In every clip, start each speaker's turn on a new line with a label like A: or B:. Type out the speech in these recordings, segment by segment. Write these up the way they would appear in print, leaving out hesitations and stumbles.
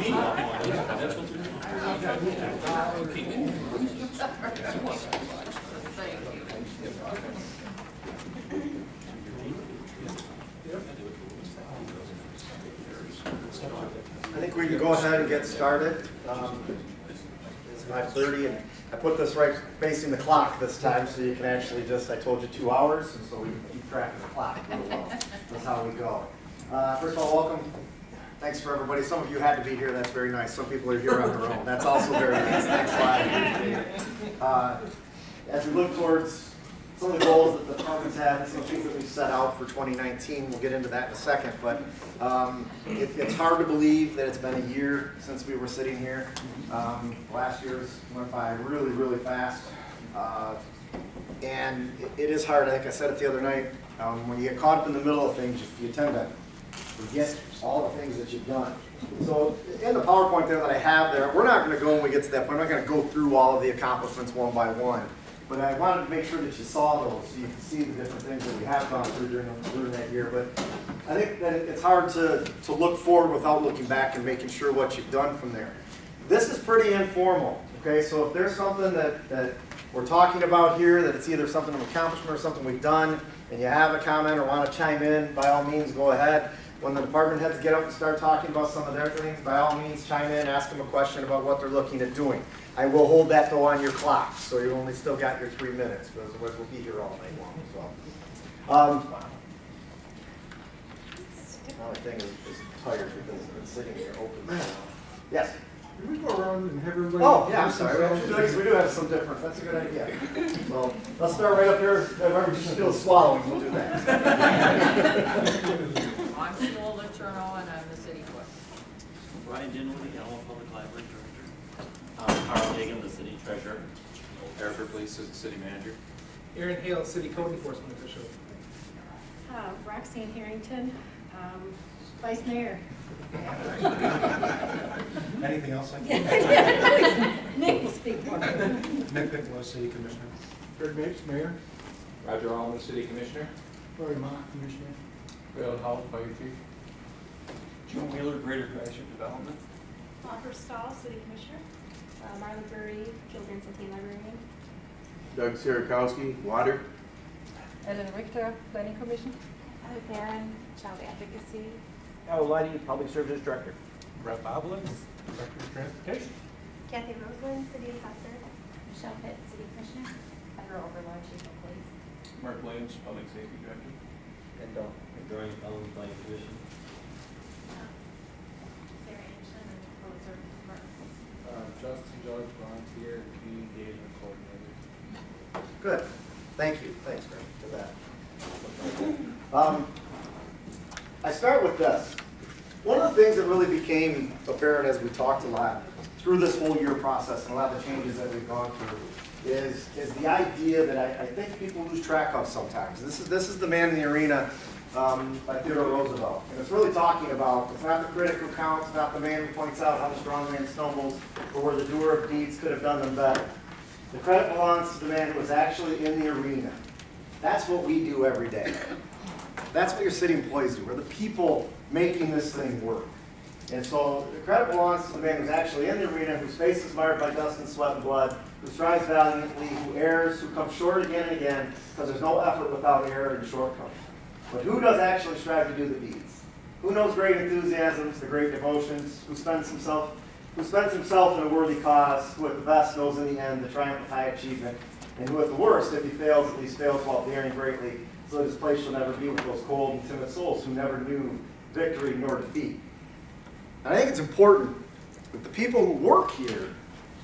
A: I think we can go ahead and get started. It's 5:30, and I put this right facing the clock this time, so you can actually just, I told you 2 hours, and so we can keep track of the clock really well. That's how we go. First of all, welcome. Thanks for everybody. Some of you had to be here. That's very nice. Some people are here on their own. That's also very nice. Thanks a lot. As we look towards some of the goals that the departments have, some things that we've set out for 2019, we'll get into that in a second, but it's hard to believe that it's been a year since we were sitting here. Last year's went by really, really fast, and it is hard. I think I said it the other night, when you get caught up in the middle of things, you tend to forget all the things that you've done. So in the PowerPoint there that I have there, we're not going to go when we get to that point. I'm not going to go through all of the accomplishments one by one. But I wanted to make sure that you saw those so you can see the different things that we have gone through during that year. But I think that it's hard to look forward without looking back and making sure what you've done from there. This is pretty informal, okay? So if there's something that we're talking about here, that it's either something of accomplishment or something we've done, and you have a comment or want to chime in, by all means, go ahead. When the department heads get up and start talking about some of their things, by all means, chime in, ask them a question about what they're looking at doing. I will hold that though on your clock, so you only still got your 3 minutes, because otherwise we'll be here all night long as well. My thing is tired because I've been sitting here open. Yes?
B: Can we go around and have everybody?
A: Oh, yeah, I'm sorry. We do have some different. That's a good idea. So let's start right up here. If everybody's still swallowing, we'll do that.
C: I'm Sheila Letourneau, and I'm the city clerk.
D: Ryan Dinwiddie, Allen Public Library Director. Carl Hagan, the city treasurer.
E: Eric Ripley's the city manager.
B: Aaron Hale, city code enforcement official.
F: Roxanne Harrington, vice mayor.
G: Anything else?
F: Nick will speak for me.
G: Nick Piccolo, city commissioner.
B: Greg Mapes, mayor.
E: Roger Allman, city commissioner.
B: Lori Mott, commissioner.
E: Bill Howell, fire chief.
D: Joe Wheeler, Greater Graduate Development.
H: Walker Stahl, city commissioner. Marla Burry, children's and teen librarian.
I: Doug Sierakowski, water.
C: Ellen Richter, planning commission.
H: Heather Farron, child advocacy.
J: Al Lighty, public services director.
G: Brett Boblins, director of transportation.
H: Kathy Roseland, city assessor. Michelle Pitt, city commissioner. Heather Overlord, chief of police.
E: Mark Williams, public safety director.
J: And Drawing Fellows Planning Commission.
H: Sarah Anderson, and public service department.
E: Justin Judge, volunteer, and community engagement coordinator.
A: Good. Thank you. Thanks, Greg, for that. I start with this. One of the things that really became apparent as we talked a lot through this whole year process and a lot of the changes that we've gone through is the idea that I think people lose track of sometimes. This is The Man in the Arena by Theodore Roosevelt. And it's really talking about, it's not the critic who counts, not the man who points out how the strong man stumbles, but where the doer of deeds could have done them better. The credit belongs to the man who was actually in the arena. That's what we do every day. That's what your city employees do. We're the people making this thing work. And so the credit belongs to the man who's actually in the arena, whose face is marred by dust and sweat and blood, who strives valiantly, who errs, who comes short again and again, because there's no effort without error and shortcoming. But who does actually strive to do the deeds? Who knows great enthusiasms, the great devotions, who spends himself in a worthy cause, who at the best knows in the end the triumph of high achievement, and who at the worst, if he fails, at least fails while daring greatly, so that his place shall never be with those cold and timid souls who never knew victory nor defeat. And I think it's important that the people who work here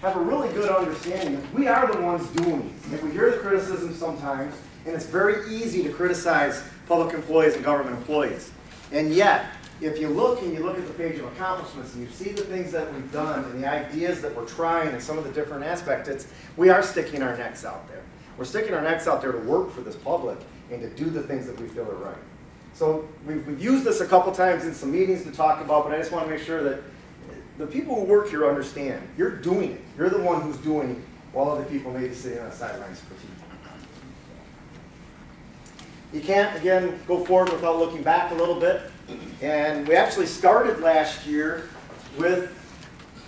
A: have a really good understanding that we are the ones doing it. And we hear the criticism sometimes, and it's very easy to criticize public employees and government employees. And yet, if you look and you look at the page of accomplishments and you see the things that we've done and the ideas that we're trying and some of the different aspects, we are sticking our necks out there. We're sticking our necks out there to work for this public and to do the things that we feel are right. So we've used this a couple times in some meetings to talk about, but I just want to make sure that the people who work here understand. You're doing it. You're the one who's doing it while other people may be sitting on the sidelines critiquing. You can't, again, go forward without looking back a little bit. And we actually started last year with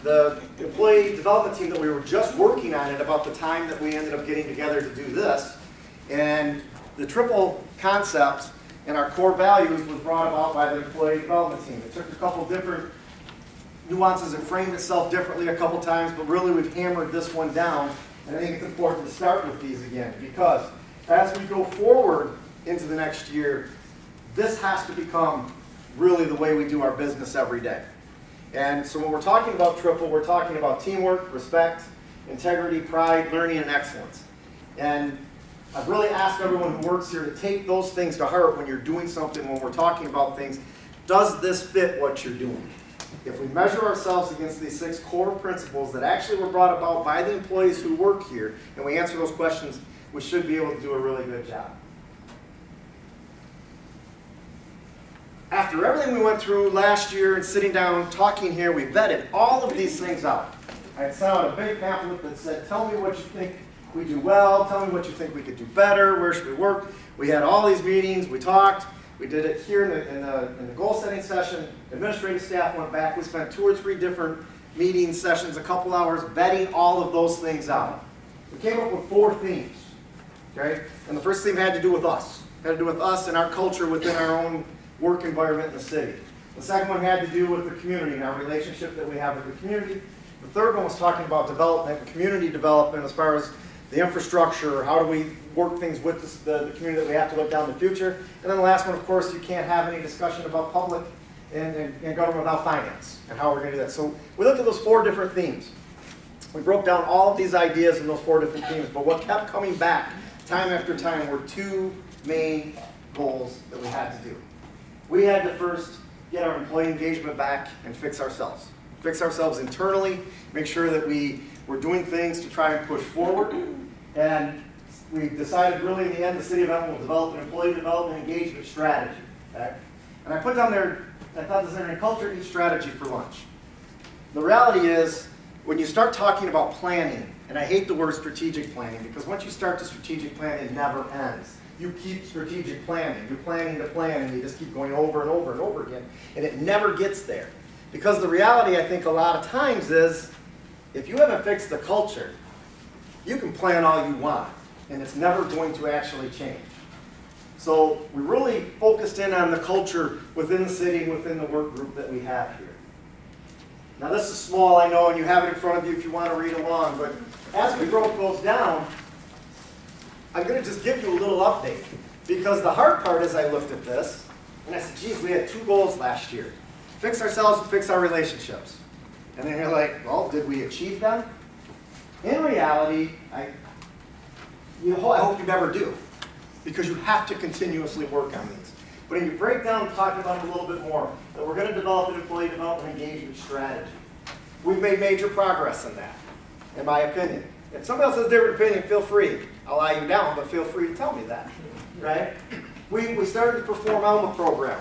A: the employee development team that we were just working on at about the time that we ended up getting together to do this. And the triple concept and our core values was brought about by the employee development team. It took a couple different nuances and framed itself differently a couple times, but really we've hammered this one down. And I think it's important to start with these again, because as we go forward into the next year, this has to become really the way we do our business every day. And so when we're talking about triple, we're talking about teamwork, respect, integrity, pride, learning, and excellence. And I've really asked everyone who works here to take those things to heart when you're doing something, when we're talking about things. Does this fit what you're doing? If we measure ourselves against these 6 core principles that actually were brought about by the employees who work here, and we answer those questions, we should be able to do a really good job. After everything we went through last year and sitting down, talking here, we vetted all of these things out. I sent out a big pamphlet that said, tell me what you think we do well, tell me what you think we could do better, where should we work. We had all these meetings, we talked. We did it here in the goal setting session. Administrative staff went back. We spent 2 or 3 different meeting sessions, a couple hours, vetting all of those things out. We came up with 4 themes, okay? And the first theme had to do with us. It had to do with us and our culture within our own work environment in the city. The second one had to do with the community and our relationship that we have with the community. The third one was talking about development and community development as far as the infrastructure, how do we work things with the community that we have to look down the future. And then the last one, of course, you can't have any discussion about public and government without finance and how we're going to do that. So we looked at those 4 different themes. We broke down all of these ideas in those 4 different themes, but what kept coming back time after time were 2 main goals that we had to do. We had to first get our employee engagement back and fix ourselves. Fix ourselves internally, make sure that we were doing things to try and push forward. And we decided really in the end the City of Elton will develop an employee development engagement strategy. Okay? And I put down there, I thought this is a culture eats strategy for lunch. The reality is, when you start talking about planning, and I hate the word strategic planning, because once you start the strategic plan, it never ends. You keep strategic planning. You're planning to plan, and you just keep going over and over and over again, and it never gets there. Because the reality, I think, a lot of times is, if you haven't fixed the culture, you can plan all you want, and it's never going to actually change. So we really focused in on the culture within the city and within the work group that we have here. Now this is small, I know, and you have it in front of you if you want to read along, but as we broke those down, I'm going to just give you a little update. Because the hard part is I looked at this, and I said, geez, we had 2 goals last year. Fix ourselves and fix our relationships. And then you're like, well, did we achieve them? In reality, I hope you never do, because you have to continuously work on these. But if you break down, talk about it a little bit more, that we're going to develop an employee development engagement strategy. We've made major progress in that, in my opinion. If somebody else has a different opinion, feel free. I'll lie you down, but feel free to tell me that, right? We started the Perform Alma program,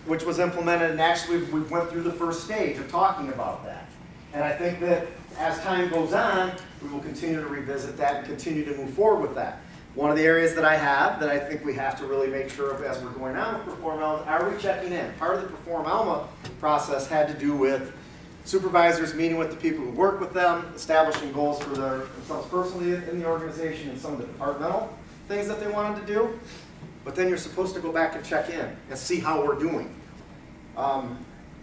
A: which was implemented, and actually we went through the first stage of talking about that. And I think that as time goes on, we will continue to revisit that and continue to move forward with that. One of the areas that I have that I think we have to really make sure of as we're going on with Perform Alma, are we checking in? Part of the Perform Alma process had to do with supervisors meeting with the people who work with them, establishing goals for themselves personally in the organization and some of the departmental things that they wanted to do. But then you're supposed to go back and check in and see how we're doing.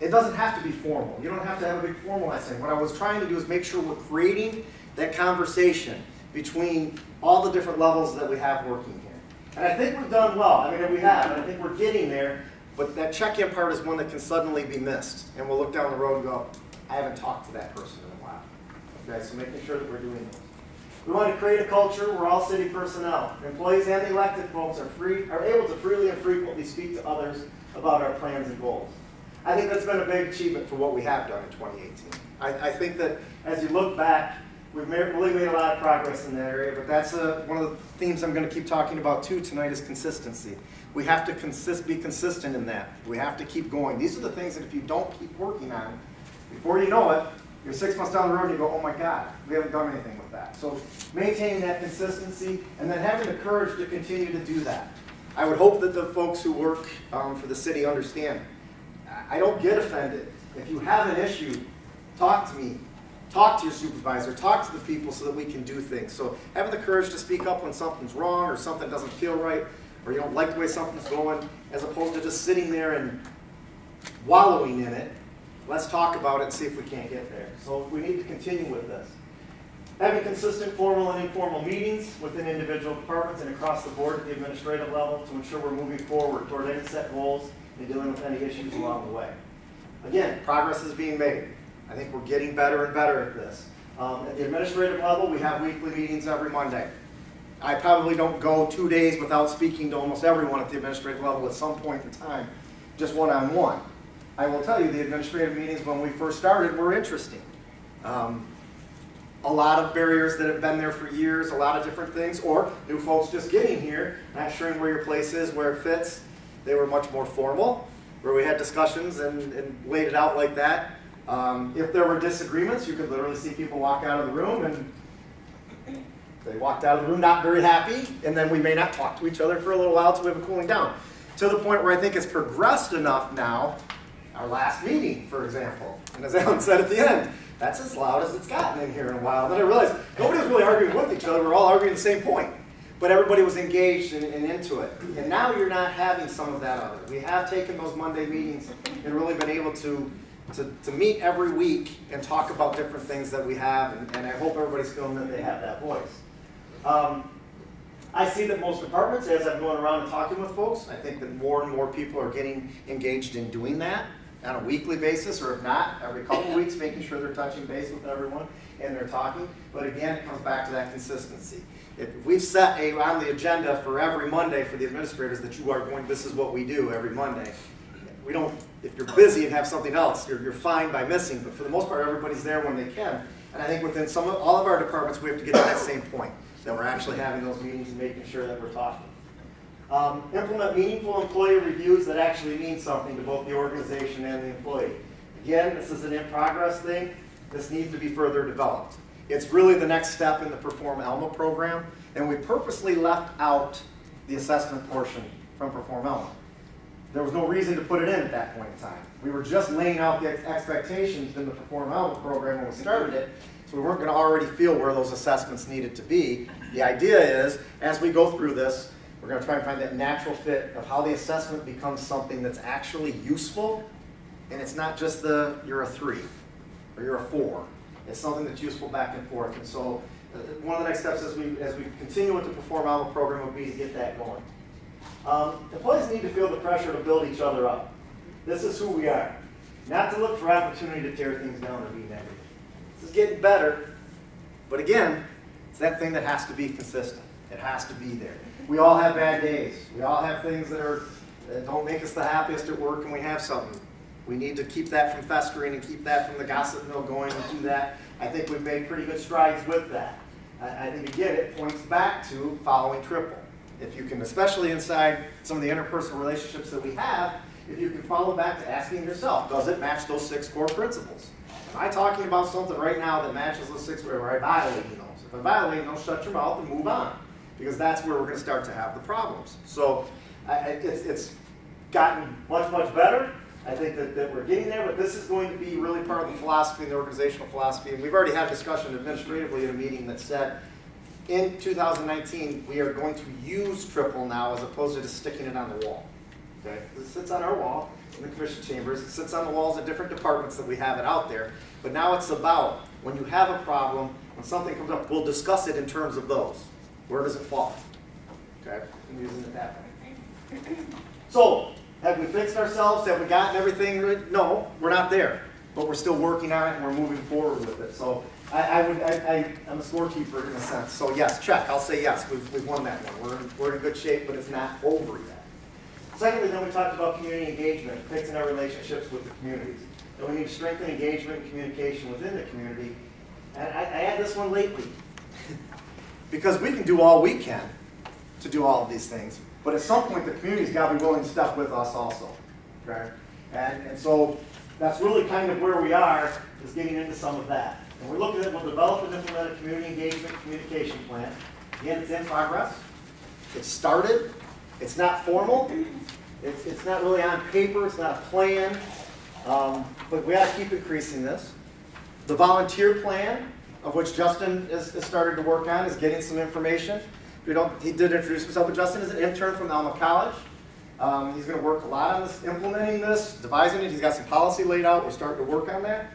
A: It doesn't have to be formal. You don't have to have a big formalized thing. What I was trying to do is make sure we're creating that conversation between all the different levels that we have working here. And I think we've done well. I mean, we have, and I think we're getting there. But that check-in part is one that can suddenly be missed. And we'll look down the road and go, I haven't talked to that person in a while. Okay, so making sure that we're doing those. We want to create a culture where all city personnel, employees and elected folks are able to freely and frequently speak to others about our plans and goals. I think that's been a big achievement for what we have done in 2018. I think that as you look back, we've really made a lot of progress in that area, but that's one of the themes I'm going to keep talking about too tonight is consistency. We have to be consistent in that. We have to keep going. These are the things that if you don't keep working on, before you know it, you're 6 months down the road and you go, oh my God, we haven't done anything with that. So maintaining that consistency and then having the courage to continue to do that. I would hope that the folks who work for the city understand. I don't get offended. If you have an issue, talk to me, talk to your supervisor, talk to the people so that we can do things. So having the courage to speak up when something's wrong or something doesn't feel right, or you don't like the way something's going, as opposed to just sitting there and wallowing in it. Let's talk about it and see if we can't get there. So we need to continue with this. Having consistent formal and informal meetings within individual departments and across the board at the administrative level to ensure we're moving forward toward any set goals and dealing with any issues along the way. Again, progress is being made. I think we're getting better and better at this. At the administrative level, we have weekly meetings every Monday. I probably don't go 2 days without speaking to almost everyone at the administrative level at some point in time, just one-on-one. I will tell you, the administrative meetings when we first started were interesting. A lot of barriers that have been there for years, a lot of different things, or new folks just getting here, not sure where your place is, where it fits. They were much more formal, where we had discussions and laid it out like that. If there were disagreements, you could literally see people walk out of the room, and they walked out of the room not very happy, and then we may not talk to each other for a little while until we have a cooling down. To the point where I think it's progressed enough now, our last meeting, for example, and as Alan said at the end, that's as loud as it's gotten in here in a while. Then I realized nobody was really arguing with each other. We're all arguing the same point. But everybody was engaged and into it. And now you're not having some of that of it. We have taken those Monday meetings and really been able to meet every week and talk about different things that we have. And I hope everybody's feeling that they have that voice. I see that most departments, as I'm going around and talking with folks, I think that more and more people are getting engaged in doing that on a weekly basis, or if not, every couple of weeks, making sure they're touching base with everyone and they're talking. But again, it comes back to that consistency. If we've set on the agenda for every Monday for the administrators that you are going, this is what we do every Monday. We don't, if you're busy and have something else, you're fine by missing, but for the most part, everybody's there when they can. And I think within all of our departments, we have to get to that same point, that we're actually having those meetings and making sure that we're talking. Implement meaningful employee reviews that actually mean something to both the organization and the employee. Again, this is an in-progress thing. This needs to be further developed. It's really the next step in the Perform Alma program, and we purposely left out the assessment portion from Perform Alma. There was no reason to put it in at that point in time. We were just laying out the expectations in the Perform Alma program when we started it, so we weren't going to already feel where those assessments needed to be. The idea is, as we go through this, we're going to try and find that natural fit of how the assessment becomes something that's actually useful, and it's not just you're a 3 or you're a 4. It's something that's useful back and forth. And so one of the next steps as we continue with the Perform Alma program would be to get that going. Employees need to feel the pressure to build each other up. This is who we are. Not to look for opportunity to tear things down or be negative. This is getting better, but again, it's that thing that has to be consistent. It has to be there. We all have bad days. We all have things that don't make us the happiest at work, and we have something. We need to keep that from festering and keep that from the gossip mill going and do that. I think we've made pretty good strides with that. I think, again, it points back to following Triple. If you can, especially inside some of the interpersonal relationships that we have, if you can follow back to asking yourself, does it match those 6 core principles? Am I talking about something right now that matches those 6 where I violate those? If I violate those, shut your mouth and move on. Because that's where we're going to start to have the problems. So it's gotten much, much better. I think that we're getting there, but this is going to be really part of the philosophy and the organizational philosophy. And we've already had a discussion administratively in a meeting that said, in 2019, we are going to use Triple now as opposed to just sticking it on the wall. Okay? It sits on our wall in the commission chambers. It sits on the walls of different departments that we have it out there. But now it's about, when you have a problem, when something comes up, we'll discuss it in terms of those. Where does it fall? Okay? I'm using it that way. So, have we fixed ourselves? Have we gotten everything right? No, we're not there. But we're still working on it and we're moving forward with it. So I'm a scorekeeper in a sense. So yes, check. I'll say yes. We've won that one. We're in good shape, but it's not over yet. Secondly, then we talked about community engagement, fixing our relationships with the communities. And we need to strengthen engagement and communication within the community. And I add this one lately. Because we can do all we can to do all of these things, but at some point the community's got to be willing to step with us also. Okay? And so that's really kind of where we are, is getting into some of that. And we're looking at, we'll develop and implement a community engagement communication plan. Again, it's in progress. It's started. It's not formal. It's not really on paper. It's not a plan. But we got to keep increasing this. The volunteer plan, of which Justin has started to work on, is getting some information. He did introduce himself, but Justin is an intern from Alma College. He's going to work a lot on this, implementing this, devising it. He's got some policy laid out. We're starting to work on that.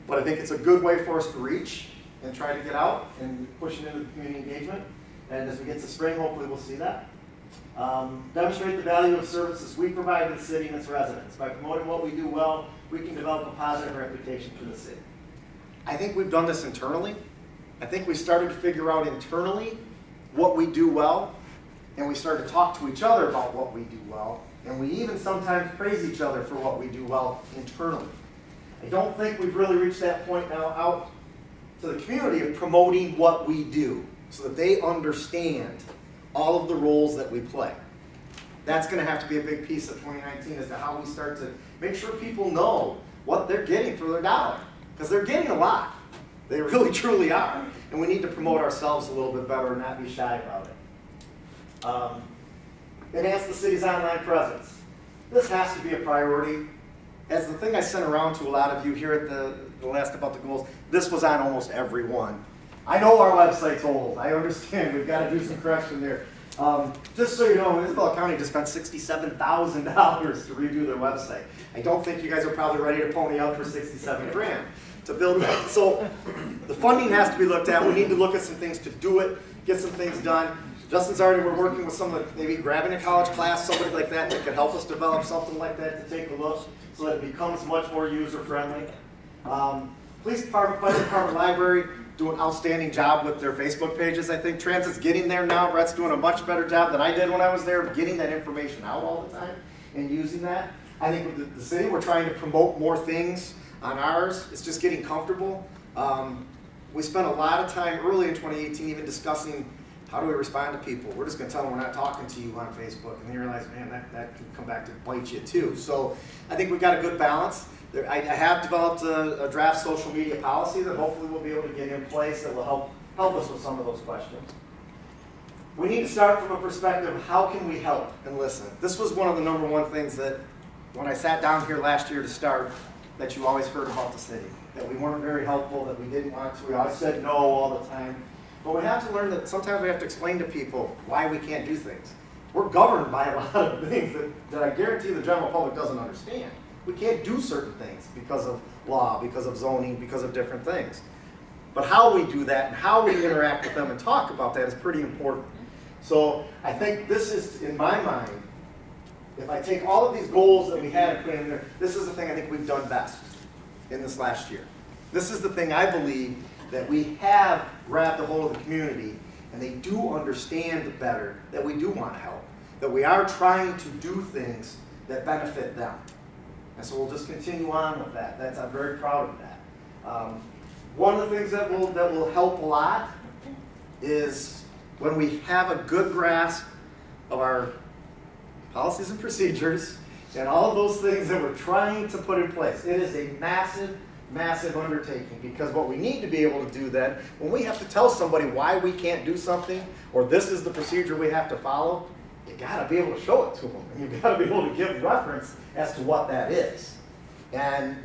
A: But I think it's a good way for us to reach and try to get out and pushing into the community engagement. And as we get to spring, hopefully we'll see that. Demonstrate the value of services we provide to the city and its residents. By promoting what we do well, we can develop a positive reputation for the city. I think we've done this internally. I think we started to figure out internally what we do well, and we started to talk to each other about what we do well, and we even sometimes praise each other for what we do well internally. I don't think we've really reached that point now out to the community of promoting what we do so that they understand all of the roles that we play. That's going to have to be a big piece of 2019 as to how we start to make sure people know what they're getting for their dollar. Because they're getting a lot. They really, truly are. And we need to promote ourselves a little bit better and not be shy about it. Enhance the city's online presence. This has to be a priority. As the thing I sent around to a lot of you here at the last about the goals, this was on almost every one. I know our website's old. I understand. We've got to do some correction there. Just so you know, Isabella County just spent $67,000 to redo their website. I don't think you guys are probably ready to pony up for 67 grand to build that. So the funding has to be looked at. We need to look at some things to do it, get some things done. Justin's already, we're working with some of the, maybe grabbing a college class, somebody like that could help us develop something like that to take a look so that it becomes much more user-friendly. Police department, fire department, library, do an outstanding job with their Facebook pages. I think Transit's getting there now. Brett's doing a much better job than I did when I was there of getting that information out all the time and using that. I think with the city, we're trying to promote more things on ours. It's just getting comfortable. We spent a lot of time early in 2018 even discussing how do we respond to people. We're just going to tell them we're not talking to you on Facebook. And then you realize, man, that can come back to bite you too. So I think we've got a good balance. I have developed a draft social media policy that hopefully we'll be able to get in place that will help us with some of those questions. We need to start from a perspective of how can we help and listen. This was one of the #1 things that when I sat down here last year to start that you always heard about the city. That we weren't very helpful, that we didn't want to. We always said no all the time. But we have to learn that sometimes we have to explain to people why we can't do things. We're governed by a lot of things that I guarantee the general public doesn't understand. We can't do certain things because of law, because of zoning, because of different things. But how we do that and how we interact with them and talk about that is pretty important. So I think this is, in my mind, if I take all of these goals that we had and put in there, this is the thing I think we've done best in this last year. This is the thing I believe that we have grabbed a hold of the community and they do understand better that we do want to help, that we are trying to do things that benefit them. And so we'll just continue on with that. I'm very proud of that. One of the things that will help a lot is when we have a good grasp of our policies and procedures and all of those things that we're trying to put in place. It is a massive, massive undertaking because what we need to be able to do then, when we have to tell somebody why we can't do something or this is the procedure we have to follow, you got to be able to show it to them. And you've got to be able to give reference as to what that is. And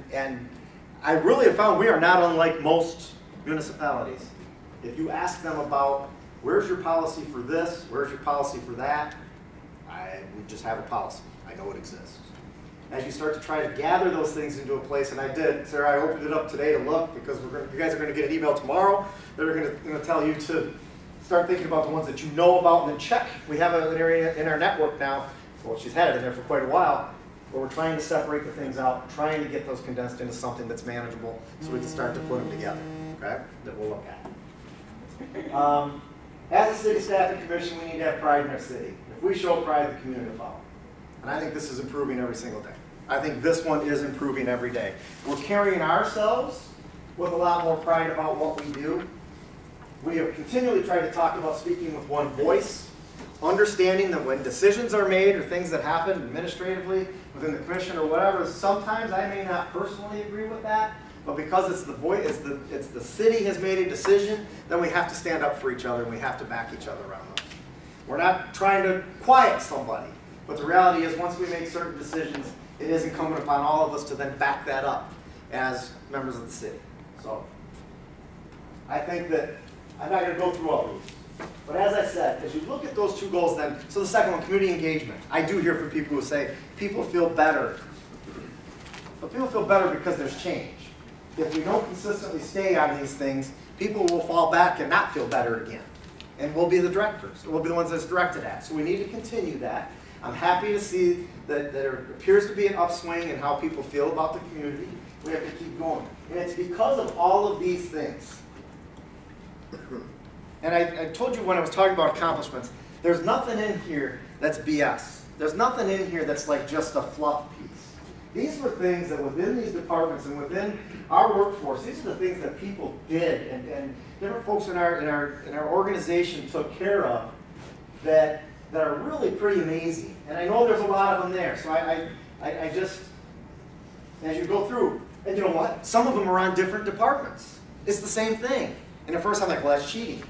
A: I really have found we are not unlike most municipalities. If you ask them about where's your policy for this, where's your policy for that, we just have a policy. I know it exists. As you start to try to gather those things into a place, and I did, Sarah, I opened it up today to look because you guys are going to get an email tomorrow that are going to tell you to start thinking about the ones that you know about and then check. We have an area in our network now, well, she's had it in there for quite a while, where we're trying to separate the things out, trying to get those condensed into something that's manageable so we can start to put them together, okay, that we'll look at. As a city staff and commission, we need to have pride in our city. If we show pride, the community will follow. And I think this is improving every single day. I think this one is improving every day. We're carrying ourselves with a lot more pride about what we do. We have continually tried to talk about speaking with one voice, understanding that when decisions are made or things that happen administratively within the commission or whatever, sometimes I may not personally agree with that, but because it's the voice, it's the city has made a decision, then we have to stand up for each other and we have to back each other around those. We're not trying to quiet somebody, but the reality is once we make certain decisions, it is incumbent upon all of us to then back that up as members of the city. So I think that, I'm not going to go through all these. But as I said, as you look at those two goals then, so the second one, community engagement. I do hear from people who say, people feel better. But people feel better because there's change. If we don't consistently stay on these things, people will fall back and not feel better again. And we'll be the directors. We'll be the ones that's directed at. So we need to continue that. I'm happy to see that there appears to be an upswing in how people feel about the community. We have to keep going. And it's because of all of these things. And I told you when I was talking about accomplishments, there's nothing in here that's BS. There's nothing in here that's like just a fluff piece. These were things that within these departments and within our workforce, these are the things that people did and different folks in our organization took care of that are really pretty amazing. And I know there's a lot of them there. So I just, as you go through, and you know what? Some of them are on different departments. It's the same thing. And at first I'm like, well, that's cheating.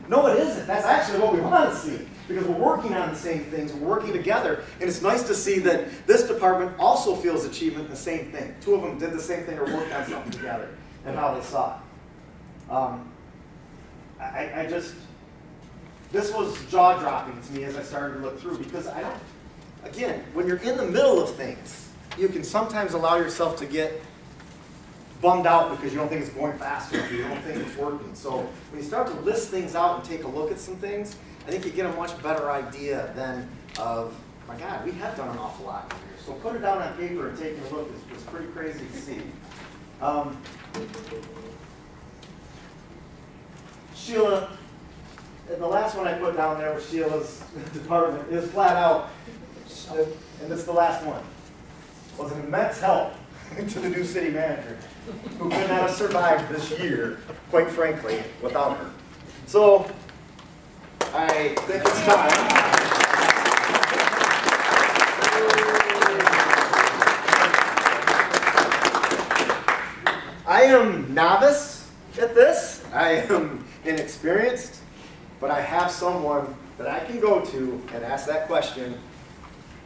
A: No, it isn't. That's actually what we want to see. Because we're working on the same things, we're working together, and it's nice to see that this department also feels achievement in the same thing. Two of them did the same thing or worked on something together, and how they saw it. This was jaw-dropping to me as I started to look through, because I don't, again, when you're in the middle of things, you can sometimes allow yourself to get bummed out because you don't think it's going fast enough, you don't think it's working. So when you start to list things out and take a look at some things, I think you get a much better idea than of, my God, we have done an awful lot here. So put it down on paper and taking a look is pretty crazy to see. Sheila, and the last one I put down there with Sheila's department is flat out, and this is the last one, was an immense help to the new city manager, who could not have survived this year, quite frankly, without her. So, I think it's time. I am novice at this. I am inexperienced, but I have someone that I can go to and ask that question,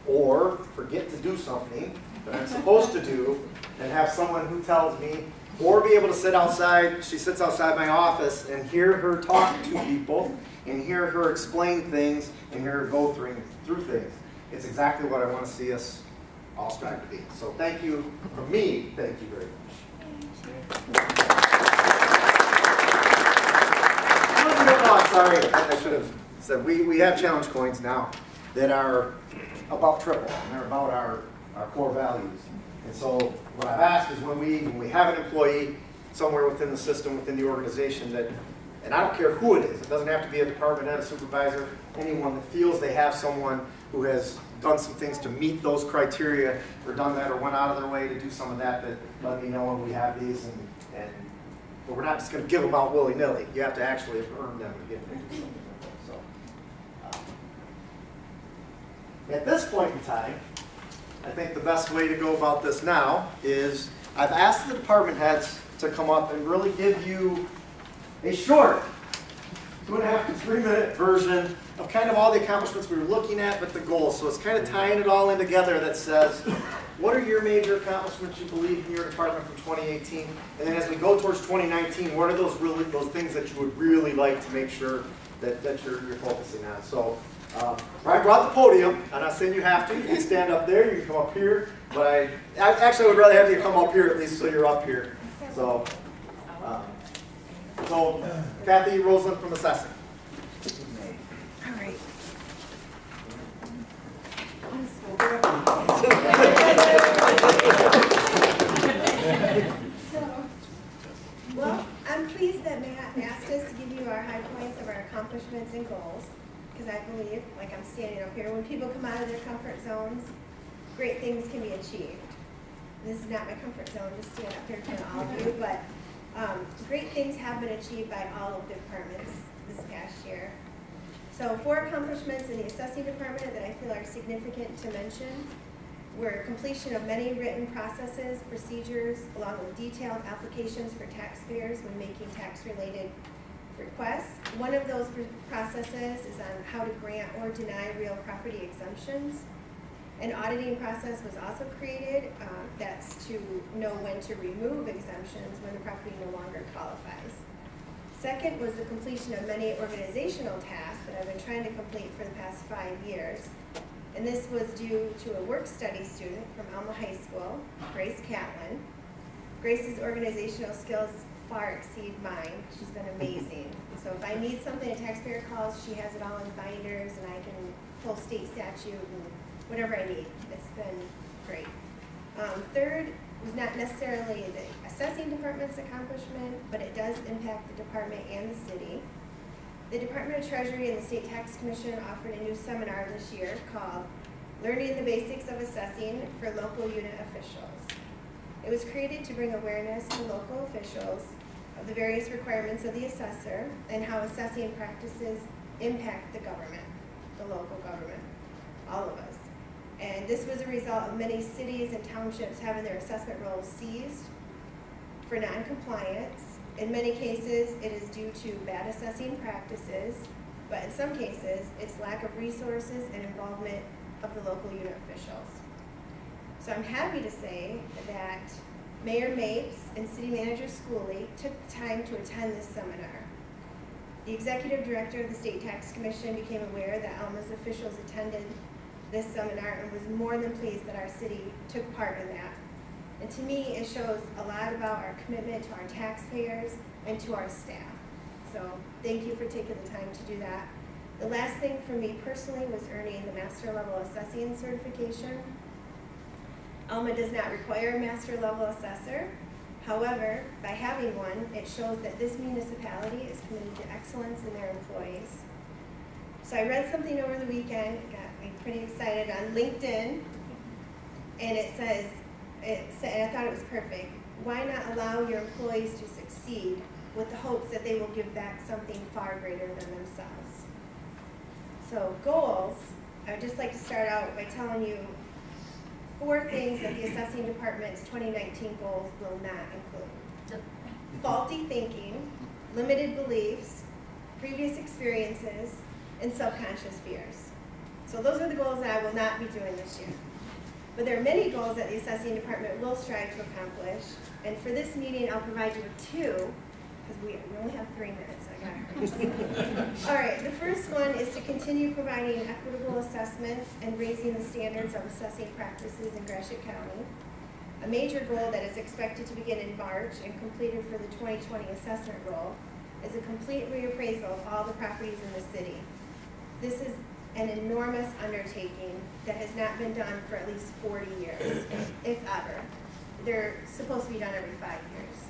A: or forget to do something that I'm supposed to do, and have someone who tells me, or be able to sit outside, she sits outside my office, and hear her talk to people, and hear her explain things, and hear her go through things. It's exactly what I want to see us all strive to be. So thank you from me, thank you very much. Oh, sorry, I should have said, we have challenge coins now that are about triple, and they're about our core values. And so what I've asked is when we have an employee somewhere within the system, within the organization that, and I don't care who it is, it doesn't have to be a department head, a supervisor, anyone that feels they have someone who has done some things to meet those criteria, or done that, or went out of their way to do some of that, that let me know when we have these, but we're not just going to give them out willy-nilly. You have to actually have earned them to get them to do something like that. So, at this point in time, I think the best way to go about this now is I've asked the department heads to come up and really give you a short 2.5 to 3 minute version of kind of all the accomplishments we were looking at, but the goals. So it's kind of tying it all in together that says, what are your major accomplishments you believe in your department from 2018? And then as we go towards 2019, what are those things that you would really like to make sure that you're focusing on? So I brought the podium. I'm not saying you have to. You can stand up there. You can come up here. But I actually would rather have you come up here at least so you're up here. So, Kathy Roseland from Assessing.
H: All right. Well, I'm pleased that Matt asked us to give you our high points of our accomplishments and goals, because I believe, like I'm standing up here, when people come out of their comfort zones, great things can be achieved. This is not my comfort zone, just stand up here to all of you, but great things have been achieved by all of the departments this past year. So 4 accomplishments in the assessing department that I feel are significant to mention were completion of many written processes, procedures, along with detailed applications for taxpayers when making tax-related requests. One of those processes is on how to grant or deny real property exemptions. An auditing process was also created. That's to know when to remove exemptions when the property no longer qualifies. Second was the completion of many organizational tasks that I've been trying to complete for the past 5 years. And this was due to a work study student from Alma High School, Grace Catlin. Grace's organizational skills far exceed mine. She's been amazing. So if I need something a taxpayer calls, she has it all in binders, and I can pull state statute and whatever I need. It's been great. Third was not necessarily the assessing department's accomplishment, but it does impact the department and the city. The Department of Treasury and the State Tax Commission offered a new seminar this year called Learning the Basics of Assessing for Local Unit Officials. It was created to bring awareness to local officials of the various requirements of the assessor and how assessing practices impact the government, the local government, all of us. And this was a result of many cities and townships having their assessment rolls seized for non-compliance. In many cases, it is due to bad assessing practices, but in some cases, it's lack of resources and involvement of the local unit officials. So I'm happy to say that Mayor Mapes and City Manager Schooley took the time to attend this seminar. The Executive Director of the State Tax Commission became aware that Alma's officials attended this seminar and was more than pleased that our city took part in that. And to me, it shows a lot about our commitment to our taxpayers and to our staff. So thank you for taking the time to do that. The last thing for me personally was earning the Master Level Assessing certification. Alma does not require a Master Level Assessor. However, by having one, it shows that this municipality is committed to excellence in their employees. So I read something over the weekend, got me pretty excited, on LinkedIn, and it says, and I thought it was perfect. Why not allow your employees to succeed with the hopes that they will give back something far greater than themselves? So goals, I would just like to start out by telling you 4 things that the assessing department's 2019 goals will not include. Faulty thinking, limited beliefs, previous experiences, and subconscious fears. So those are the goals that I will not be doing this year. But there are many goals that the assessing department will strive to accomplish. And for this meeting, I'll provide you with 2, because we only have 3 minutes. I got All right, the first one is to continue providing equitable assessments and raising the standards of assessing practices in Gratiot County. A major goal that is expected to begin in March and completed for the 2020 assessment roll is a complete reappraisal of all the properties in the city. This is an enormous undertaking that has not been done for at least 40 years, if ever. They're supposed to be done every 5 years.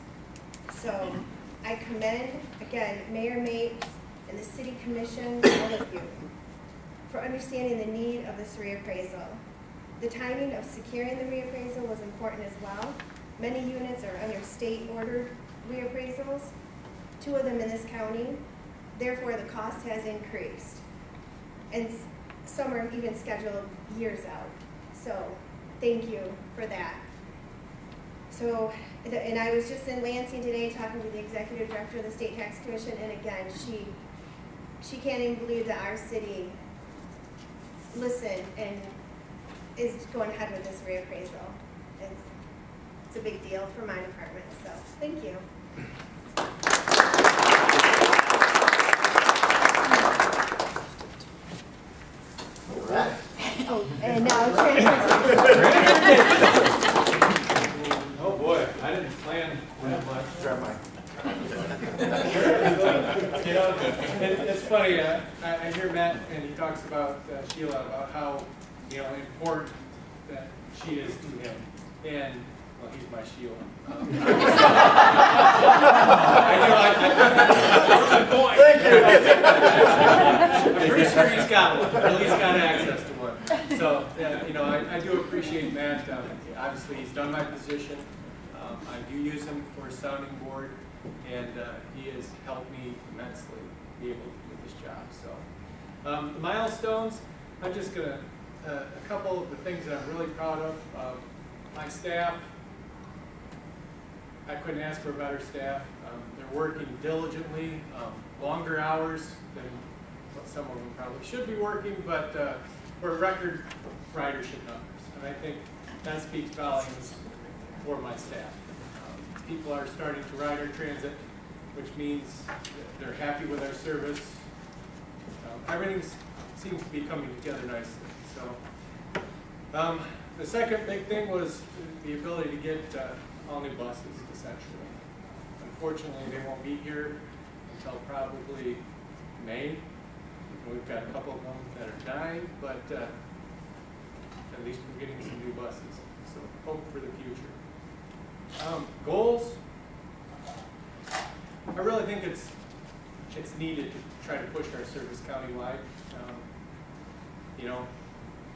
H: So I commend, again, Mayor Mapes and the City Commission, all of you, for understanding the need of this reappraisal. The timing of securing the reappraisal was important as well. Many units are under state-ordered reappraisals, 2 of them in this county. Therefore, the cost has increased. And some are even scheduled years out. So thank you for that. So, and I was just in Lansing today talking to the Executive Director of the State Tax Commission, and again, she can't even believe that our city listened and is going ahead with this reappraisal. It's a big deal for my department, so thank you. Oh, and now
E: Oh boy, I didn't plan that much.
I: Try mine.
B: You know, it's funny, I hear Matt, and he talks about Sheila, about how, you know, important that she is to him. And, well, he's my Sheila. I'm pretty sure he's got one, at least got access to one. So, you know, I do appreciate Matt. Obviously, he's done my position. I do use him for a sounding board, and he has helped me immensely be able to do this job. So, the milestones, I'm just going to, a couple of the things that I'm really proud of. My staff, I couldn't ask for a better staff. They're working diligently, longer hours than what some of them probably should be working, but we're record ridership numbers, and I think that speaks volumes for my staff. People are starting to ride our transit, which means they're happy with our service. Everything seems to be coming together nicely. So, the second big thing was the ability to get all new buses, essentially. Unfortunately, they won't be here until probably May. We've got a couple of them that are dying, but at least we're getting some new buses. So hope for the future. Goals. I really think it's needed to try to push our service countywide. You know,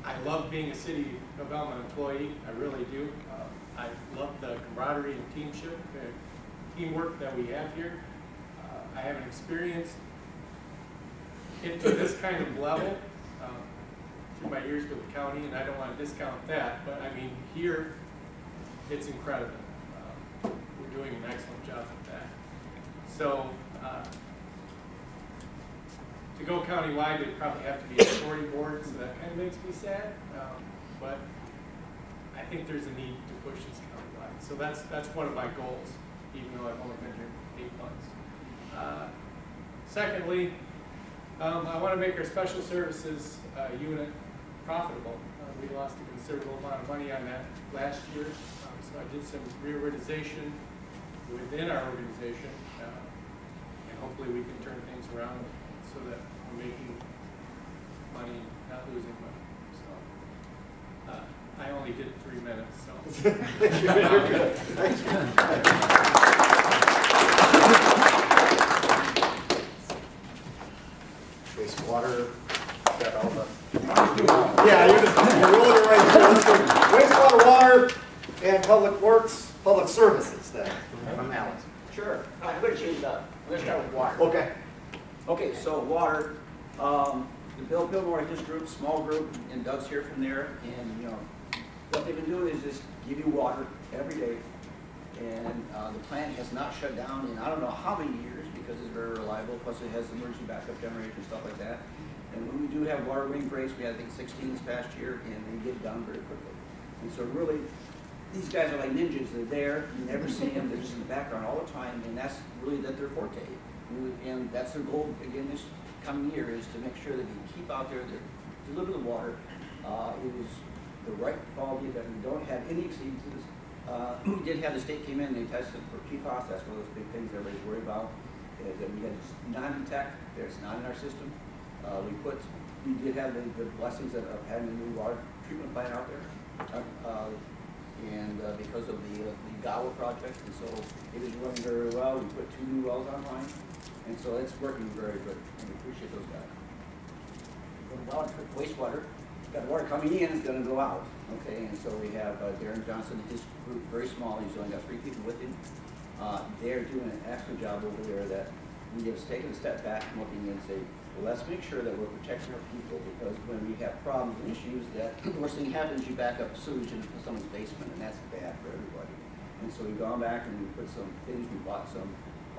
B: I love being a City of Elma employee. I really do. I love the camaraderie and teamwork that we have here. I haven't experienced it to this kind of level through my years with the county, and I don't want to discount that, but I mean, here, it's incredible. We're doing an excellent job with that. So, to go countywide, it'd probably have to be a authority board, so that kind of makes me sad. But I think there's a need to push this countywide. So that's one of my goals, even though I've only been here 8 months. Secondly, I want to make our special services unit profitable. We lost a considerable amount of money on that last year, so I did some reorganization within our organization, and hopefully we can turn things around so that we're making money, not losing money. So I only did 3 minutes, so.
A: You're good. Wastewater, got all the. Yeah, you're really right here. Wastewater, water, and public works, public services then, from Alan.
J: Sure. I'm going to change it up. I'm going to start with water.
A: Okay.
J: Okay, so water, the Bill Norris group, small group, and Doug's here from there, and you know, what they've been doing is just give you water every day, and the plant has not shut down in I don't know how many years because it's very reliable, plus it has emergency backup generators and stuff like that. And when we do have water main breaks, we had I think 16 this past year, and they get done very quickly. And so really, these guys are like ninjas. They're there, you never see them, they're just in the background all the time, and that's really their forte. And that's their goal again this coming year is to make sure that you keep out there, they deliver the water. It is the right quality, that we don't have any exceedances. We did have the state came in, they tested for PFAS, that's one of those big things everybody's worried about. That we had non-detect, there's not in our system. We did have the blessings of having a new water treatment plant out there. Because of the Gawa project, and so it is running very well. We put 2 new wells online, and so it's working very good, and we appreciate those guys. Wastewater, got water coming in, it's going to go out, okay, and so we have Darren Johnson, his group, very small, he's only got 3 people with him. They're doing an excellent job over there that we have taken a step back and looking and say, well, let's make sure that we're protecting our people, because when we have problems and issues, that the worst thing happens, you back up sewage into someone's basement, and that's bad for everybody. And so we've gone back and we put some things, we bought some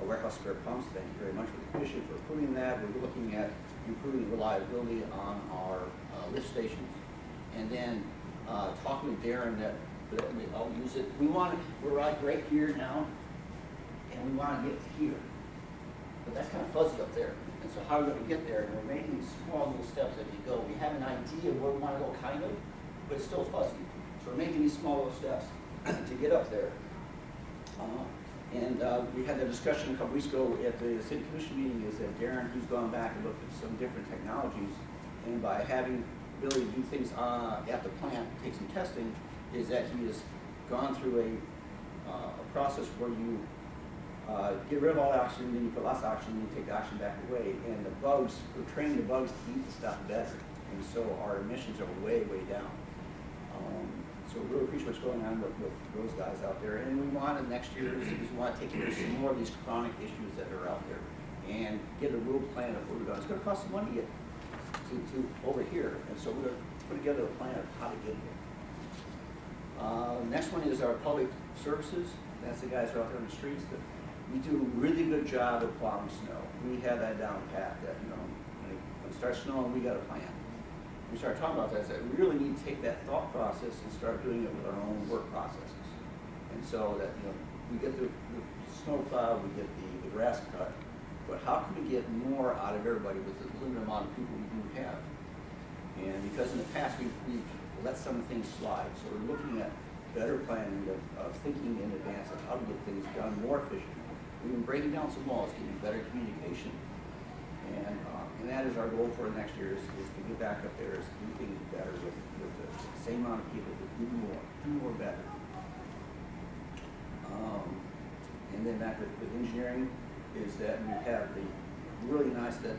J: warehouse spare pumps. Thank you very much for the commission for approving that. We're looking at improving reliability on our lift stations, and then talking with Darren that I'll use it. We're right here now, and we want to get to here, but that's kind of fuzzy up there. And so how are we going to get there? And we're making these small little steps as you go. We have an idea of where we want to go, kind of, but it's still fuzzy. So we're making these small little steps to get up there. We had a discussion a couple weeks ago at the city commission meeting is that Darren, he's gone back and looked at some different technologies, and by having the ability to do things at the plant, take some testing, is that he has gone through a process where you get rid of all the oxygen, then you put less oxygen, and you take the oxygen back away, and the bugs, we're training the bugs to eat the stuff better, and so our emissions are way, way down. So we really appreciate what's going on with those guys out there, and we want to next year is we want to take care of some more of these chronic issues that are out there, and get a real plan of what we're doing. It's going to cost some money to get to over here, and so we're going to put together a plan of how to get here. Next one is our public services. That's the guys who are out there in the streets. We do a really good job of plowing snow. We have that down pat. That when it starts snowing, we got a plan. we started talking about that, is that we really need to take that thought process and start doing it with our own work processes. And so that, you know, we get the snow plow, we get the grass cut, but how can we get more out of everybody with the limited amount of people we do have? And because in the past we've let some things slide, so we're looking at better planning of thinking in advance of how to get things done more efficiently. We've been breaking down some walls, getting better communication, and that is our goal for next year is to get back up there, is to do things better with the same amount of people, to do more better. And then that with engineering is that we have the really nice that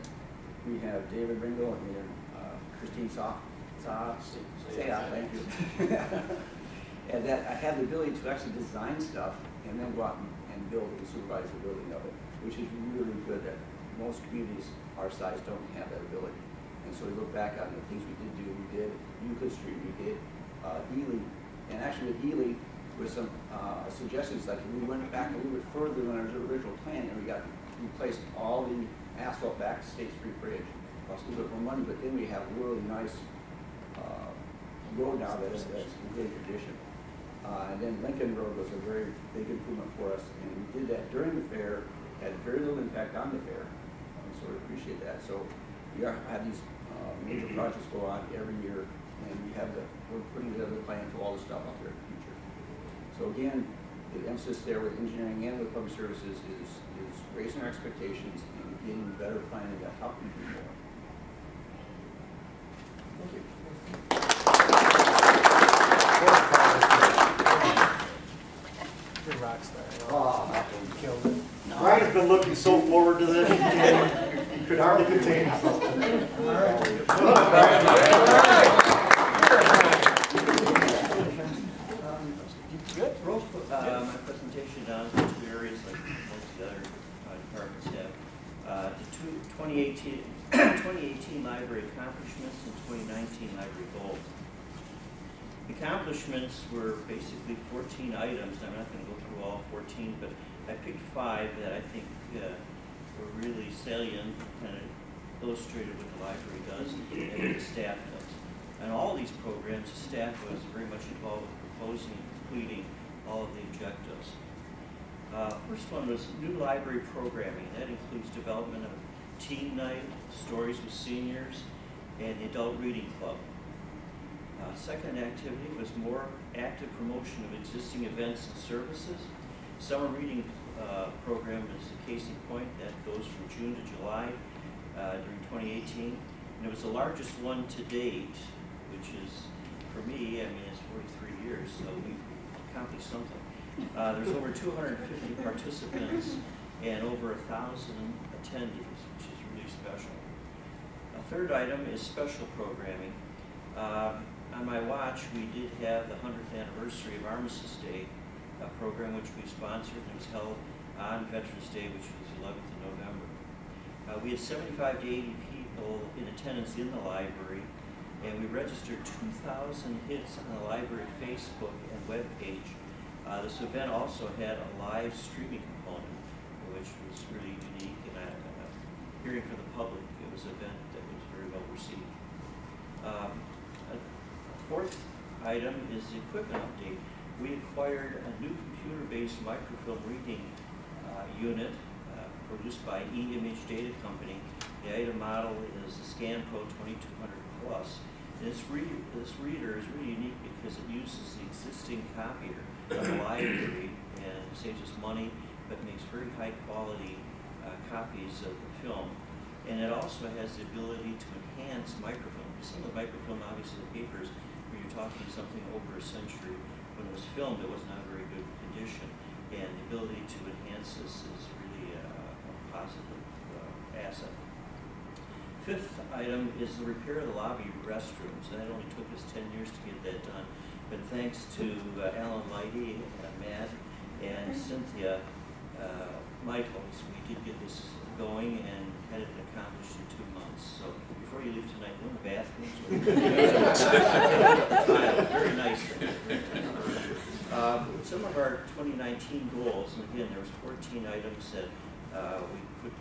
J: we have David Ringo and Christine thank you. And that I have the ability to actually design stuff and then go out and build and supervise the building of it, which is really good that most communities our size don't have that ability. And so we look back on the things we did do. We did Euclid Street, we did Ely, and actually with Ely, with some suggestions, like we went back a little bit further than our original plan, and we placed all the asphalt back to State Street Bridge. Cost a little bit more money, but then we have a really nice road now that's in good condition. And then Lincoln Road was a very big improvement for us, and we did that during the fair, had very little impact on the fair, and so we appreciate that. So we have these major projects go on every year, and we're putting together a plan for all the stuff out there in the future. So again, the emphasis there with engineering and with public services is raising our expectations and getting better planning about how we do more. Thank you.
G: You're a rock star.
A: Oh,
G: You killed it.
A: Brian has been looking so forward to this, he could hardly contain himself.
G: Good.
D: My presentation down to two areas like most of the other departments have. The 2018 library accomplishments and 2019 library goals. The accomplishments were basically 14 items. I'm not going to go through all 14, but I picked 5 that I think were really salient, kind of illustrated what the library does and what the staff does. And all these programs, the staff was very much involved with proposing and completing all of the objectives. First one was new library programming. That includes development of teen night, stories with seniors, and the adult reading club. Second activity was more active promotion of existing events and services. Summer reading program is a case in point that goes from June to July during 2018. And it was the largest one to date, which is, for me, I mean, it's 43 years, so we've accomplished something. There's over 250 participants and over 1,000 attendees, which is really special. A third item is special programming. On my watch, we did have the 100th anniversary of Armistice Day program, which we sponsored, and it was held on Veterans Day, which was the 11th of November. We had 75 to 80 people in attendance in the library, and we registered 2,000 hits on the library Facebook and web page. This event also had a live streaming component, which was really unique, and hearing from the public, it was an event that was very well received. A fourth item is the equipment update. We acquired a new computer-based microfilm reading unit produced by E-Image Data Company. The item model is the ScanPro 2200 Plus. And this reader is really unique because it uses the existing copier of the library and saves us money, but makes very high quality copies of the film. And it also has the ability to enhance microfilm. Some of the microfilm, obviously the papers, where you're talking something over a century, when it was filmed, it was not very good condition. And the ability to enhance this is really a positive asset. Fifth item is the repair of the lobby restrooms. That only took us 10 years to get that done. But thanks to Alan Leidy, Matt, and Cynthia Michaels, we did get this going and had it accomplished in 2 months. So before you leave tonight, go in the bathrooms. Very nice. Some of our 2019 goals, and again, there was 14 items that we put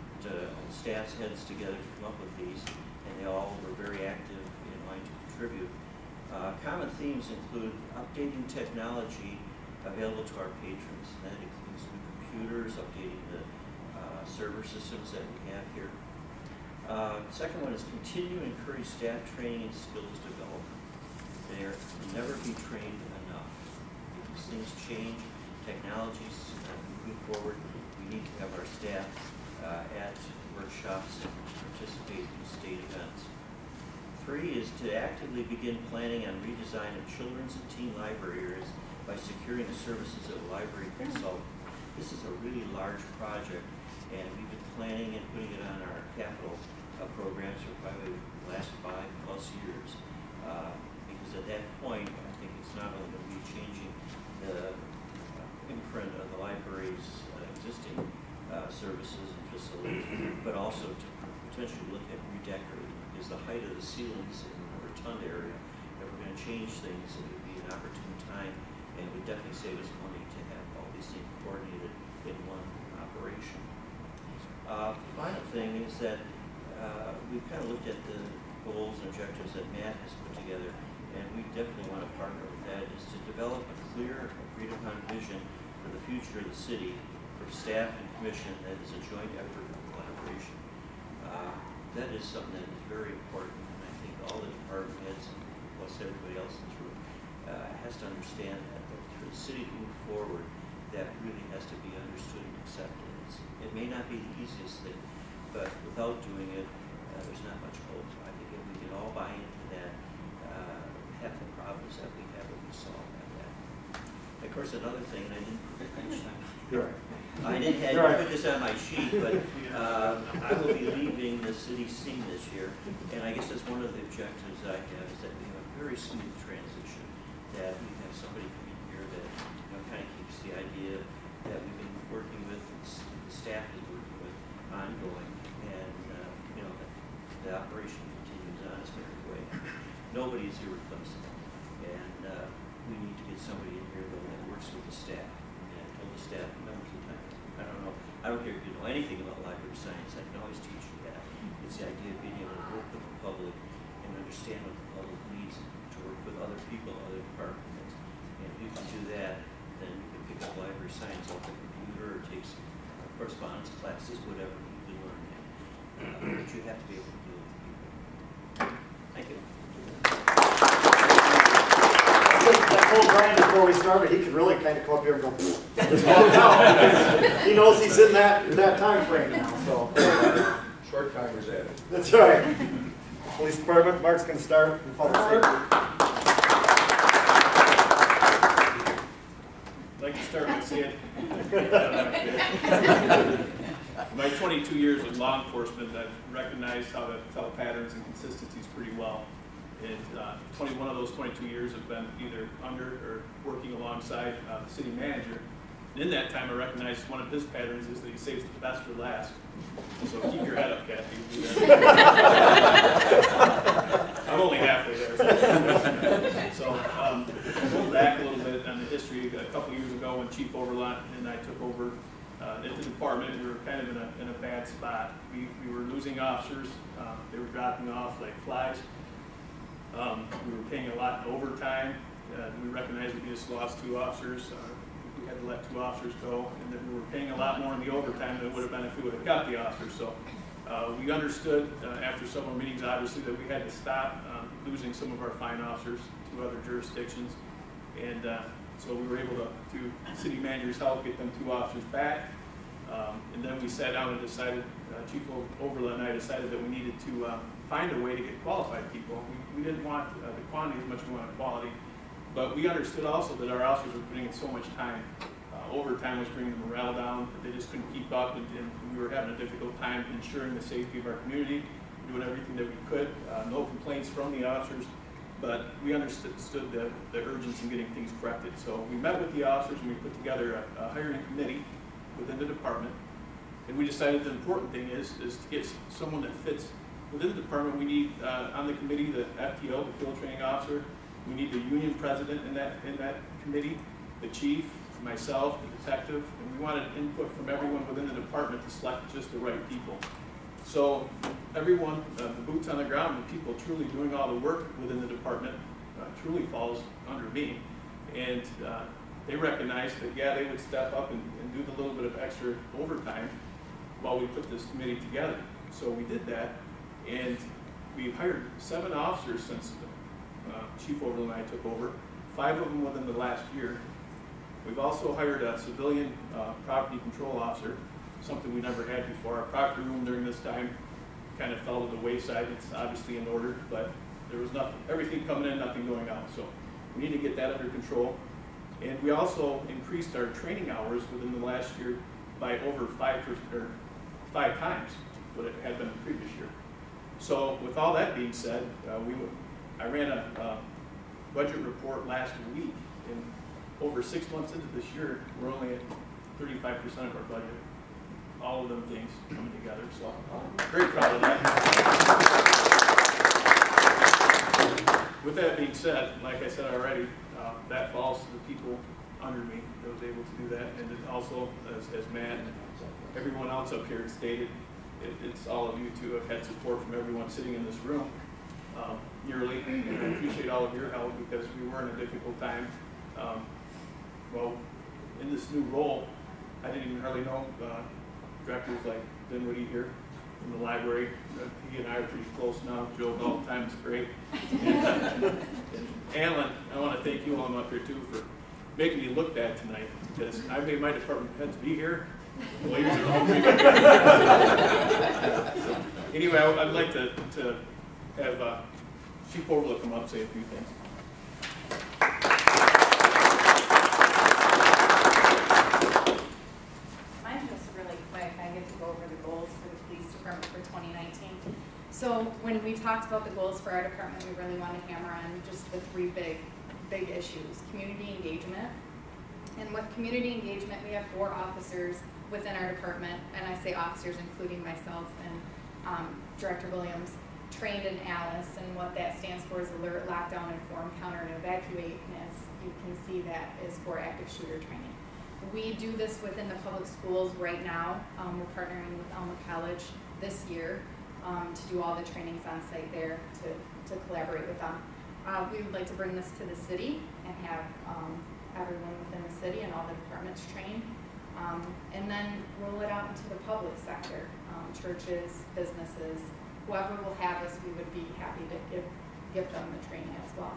D: staff's heads together to come up with these, and they all were very active in wanting to contribute. Common themes include updating technology available to our patrons. That includes new computers, updating the server systems that we have here. Second one is continue to encourage staff training and skills development. There will never be trained enough. Because things change, technologies moving forward, we need to have our staff at workshops and participate in state events. 3 is to actively begin planning on redesign of children's and teen library areas by securing the services of a library consultant. This is a really large project, and we've been planning and putting it on our capital programs for probably the last 5+ years. Because at that point, I think it's not only going to be changing the imprint of the library's existing services and facilities, but also to potentially look at redecorating. Because the height of the ceilings in the rotunda area, if we're going to change things, it would be an opportune time, and it would definitely save us money to have all these things coordinated in one operation. The final thing is that we've kind of looked at the goals and objectives that Matt has put together, and we definitely want to partner with that, is to develop a clear, agreed upon vision for the future of the city from staff and commission that is a joint effort of collaboration. That is something that is very important, and I think all the department heads, plus everybody else in this room, has to understand that for the city to move forward, that really has to be understood and accepted. It may not be the easiest thing, but without doing it, there's not much hope. I think if we can all buy into that, half the problems that we have will be solved by that. Of course, another thing, and I didn't I didn't have to put this on my sheet, but I will be leaving the city scene this year, and I guess that's one of the objectives I have, is that we have a very smooth transition, that we have somebody come in here that kind of keeps the idea that we've been working with, the staff is working with, ongoing, and the operation continues on its merry way. Nobody is irreplaceable, and we need to get somebody in here that works with the staff. And I told the staff members of the time, I don't care if you know anything about library science, I can always teach you that. It's the idea of being able to work with the public and understand what the public needs, to work with other people, other departments. And if you can do that, then you can pick up library science off the computer or take some correspondence classes, whatever you can learn. But you have to be able to do it with people. Thank you.
A: I told Brian before we started, he could really kind of come up here and go, just walk out, because he knows he's in that time frame now, so.
I: Short timers at it.
A: That's right. Police Department, Mark's going to start in public safety.
K: I'd like to start by saying, my 22 years with law enforcement, I've recognized how to tell patterns and consistencies pretty well. And 21 of those 22 years have been either under or working alongside the city manager. And in that time, I recognized one of his patterns is that he saves the best for last. So keep your head up, Kathy. I'm only halfway there. So going back a little bit on the history, a couple years ago when Chief Overland and I took over at the department, we were kind of in a bad spot. We were losing officers. They were dropping off like flies. We were paying a lot in overtime. We recognized we just lost 2 officers. We had to let 2 officers go, and then we were paying a lot more in the overtime than it would have been if we would have got the officers. So we understood after several meetings, obviously, that we had to stop losing some of our fine officers to other jurisdictions. And so we were able to, through city manager's help, get them 2 officers back. And then we sat down and decided, Chief Overland and I decided that we needed to find a way to get qualified people. We didn't want the quantity as much as we wanted quality, but we understood also that our officers were putting in so much time. Overtime was bringing the morale down, that they just couldn't keep up, and we were having a difficult time ensuring the safety of our community, doing everything that we could. No complaints from the officers, but we understood the urgency in getting things corrected. So we met with the officers and we put together a hiring committee within the department, and we decided the important thing is to get someone that fits within the department. We need on the committee the FTO, the field training officer. We need the union president in that committee, the chief, myself, the detective, and we wanted input from everyone within the department to select just the right people. So everyone, the boots on the ground, the people truly doing all the work within the department truly falls under me. And they recognized that, yeah, they would step up and do the little bit of extra overtime while we put this committee together. So we did that, and we hired 7 officers since Chief Overland and I took over, 5 of them within the last year. We've also hired a civilian property control officer, something we never had before. Our property room during this time kind of fell to the wayside. It's obviously in order, but there was nothing, everything coming in, nothing going out. So we need to get that under control. And we also increased our training hours within the last year by over 5 times what it had been the previous year. So with all that being said, I ran a budget report last week, and over 6 months into this year, we're only at 35% of our budget. All of them things coming together, so I'm very proud of that. With that being said, like I said already, that falls to the people under me that was able to do that, and it also, as Matt and everyone else up here stated, it's all of you too. I've had support from everyone sitting in this room yearly, and I appreciate all of your help because we were in a difficult time. Well, in this new role, I didn't even hardly know directors like Dinwiddie here in the library. He and I are pretty close now. Joke all the time is great. And Alan, I want to thank you all up here too for making me look bad tonight, because I made my department heads be here. Well, you're so anyway, I'd like to have Chief Overland come up and say a few things.
L: Mine was really quick. I get to go over the goals for the police department for 2019. So when we talked about the goals for our department, we really want to hammer on just the 3 big issues: community engagement. And with community engagement, we have 4 officers within our department, and I say officers including myself and Director Williams, trained in ALICE, and what that stands for is Alert, Lockdown, Inform, Counter, and Evacuate, and as you can see, that is for active shooter training. We do this within the public schools right now. We're partnering with Alma College this year to do all the trainings on site there to collaborate with them. We would like to bring this to the city and have everyone within the city and all the departments trained, and then roll it out into the public sector, churches, businesses, whoever will have us, we would be happy to give them the training as well.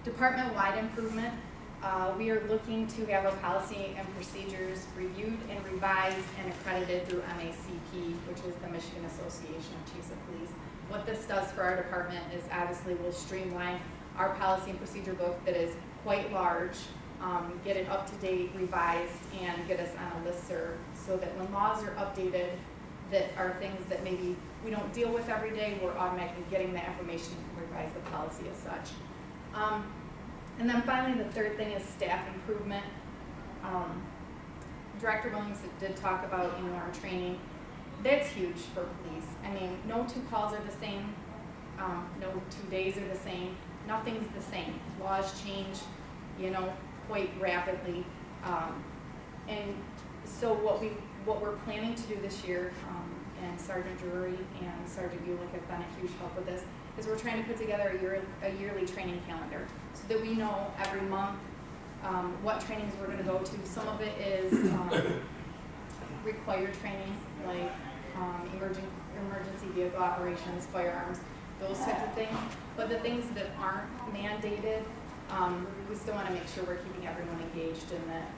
L: Department-wide improvement. We are looking to have a policy and procedures reviewed and revised and accredited through MACP, which is the Michigan Association of Chiefs of Police. What this does for our department is obviously we'll streamline our policy and procedure book that is quite large, get it up to date, revised, and get us on a listserv so that when laws are updated that are things that maybe we don't deal with every day, we're automatically getting that information and revise the policy as such. And then finally, the third thing is staff improvement. Director Williams did talk about our training. That's huge for police. I mean, no 2 calls are the same, no 2 days are the same. Nothing's the same. Laws change, quite rapidly. And so what we're planning to do this year, and Sergeant Drury and Sergeant Bulick have been a huge help with this, is we're trying to put together a yearly training calendar so that we know every month what trainings we're going to go to. Some of it is required training, like emergency vehicle operations, firearms, those types of things. But the things that aren't mandated, we still want to make sure we're keeping everyone engaged in that,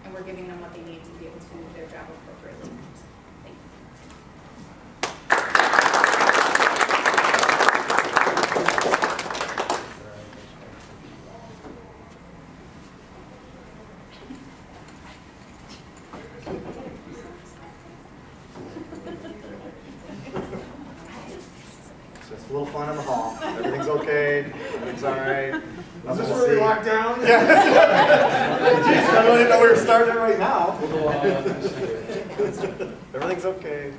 L: and we're giving them what they need to be able to do their job appropriately. Thank you.
A: Just a little fun in the hall. Everything's okay. Everything's all right.
E: Is this where we locked down?
A: Yeah. I don't even know we were starting it right now. Everything's okay.